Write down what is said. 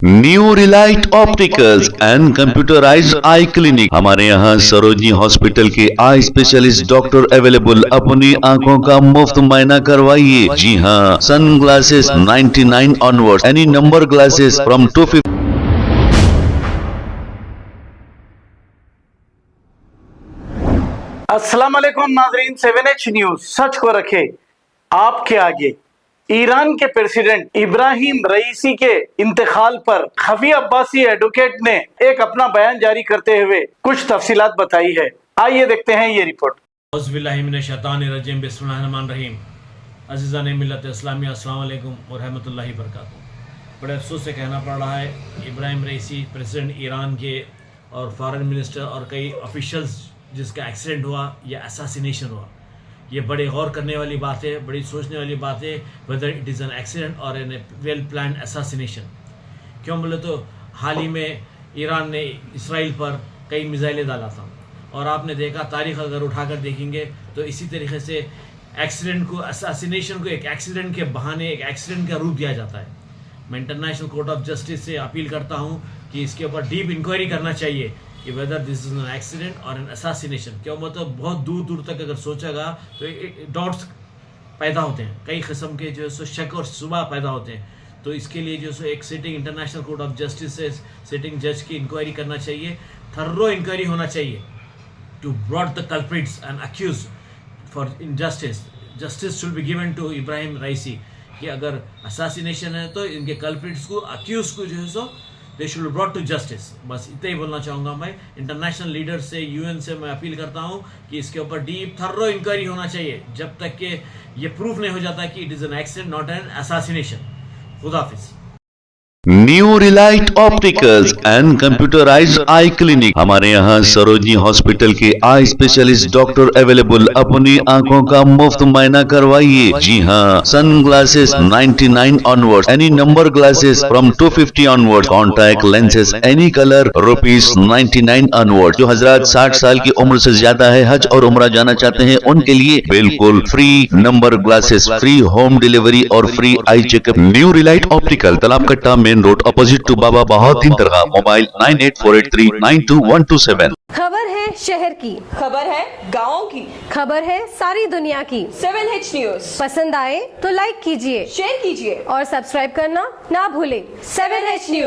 New Relight Opticals and computerized eye clinic. हमारे यहाँ Sarojini hospital के आई स्पेशलिस्ट डॉक्टर अवेलेबल। अपनी आंखों का मुफ्त मुआयना करवाइए। जी हाँ, sunglasses 99 onward, any number glasses from 250। अस्सलाम वालेकुम नाजरीन, 7H न्यूज सच को रखे आपके आगे। ईरान के प्रेसिडेंट इब्राहिम रईसी के इंतकाल पर खफी अब्बासी एडवोकेट ने एक अपना बयान जारी करते हुए कुछ तफसीलात बताई है। आइए देखते हैं ये रिपोर्ट। औज़ुबिल्लाहिमिनश्शैतानिर्रजीम, बिस्मिल्लाहिर्रहमानिर्रहीम। अज़ीज़ान मिल्लत इस्लामी, अस्सलाम वालेकुम व रहमतुल्लाहि व बरकातुहू। बड़े अफसोस से कहना पड़ रहा है, इब्राहिम रईसी प्रेसिडेंट ईरान के और फॉरेन मिनिस्टर और कई ऑफिशियल्स जिसका एक्सीडेंट हुआ या असैसिनेशन हुआ, ये बड़े गौर करने वाली बात है, बड़ी सोचने वाली बात है, whether it is an accident और एन वेल प्लान्ड असैसिनेशन। क्यों बोले तो हाल ही में ईरान ने इसराइल पर कई मिसाइलें डाला था और आपने देखा, तारीख अगर उठाकर देखेंगे तो इसी तरीके से एक्सीडेंट को, असैसिनेशन को एक एक्सीडेंट के बहाने, एक एक्सीडेंट का रूप दिया जाता है। मैं इंटरनेशनल कोर्ट ऑफ जस्टिस से अपील करता हूँ कि इसके ऊपर डीप इंक्वायरी करना चाहिए कि whether this is an accident और एन असैसिनेशन। क्यों मतलब बहुत दूर दूर तक अगर सोचेगा तो डाउट्स पैदा होते हैं, कई किस्म के जो है शक और शुबा पैदा होते हैं। तो इसके लिए जो है एक sitting international court of justice से सिटिंग जज की इंक्वायरी करना चाहिए, थर्रो इंक्वायरी होना चाहिए to brought the culprits and accuse for injustice. Justice should be given to Ebrahim Raisi कि अगर असैसिनेशन है तो इनके कल्प्रिट्स को, अक्यूज को जो है सो they should be brought to justice. बस इतना ही बोलना चाहूँगा मैं। इंटरनेशनल लीडर से, यूएन से मैं अपील करता हूँ कि इसके ऊपर डीप थर्रो इंक्वायरी होना चाहिए जब तक कि ये प्रूफ नहीं हो जाता कि it is an accident not an assassination. खुदा हाफिज। New Relight Opticals and computerized eye clinic. हमारे यहाँ सरोजनी हॉस्पिटल के आई स्पेशलिस्ट डॉक्टर अवेलेबल। अपनी आंखों का मुफ्त मुआयना करवाइए। जी हाँ, sunglasses 99 onward, any number glasses from 250 onward, contact lenses any colour ₹99 onward. जो हजरात 60 साल की उम्र से ज्यादा है, हज और उम्रा जाना चाहते हैं, उनके लिए बिल्कुल free number glasses, free home delivery और free eye checkup. New Relight Optical, Talab Katta, main road, opposite to Baba Bahauddin दरगाह। मोबाइल 9848392127। खबर है शहर की, खबर है गाँव की, खबर है सारी दुनिया की। 7H न्यूज पसंद आए तो लाइक कीजिए, शेयर कीजिए और सब्सक्राइब करना ना भूले। 7H news.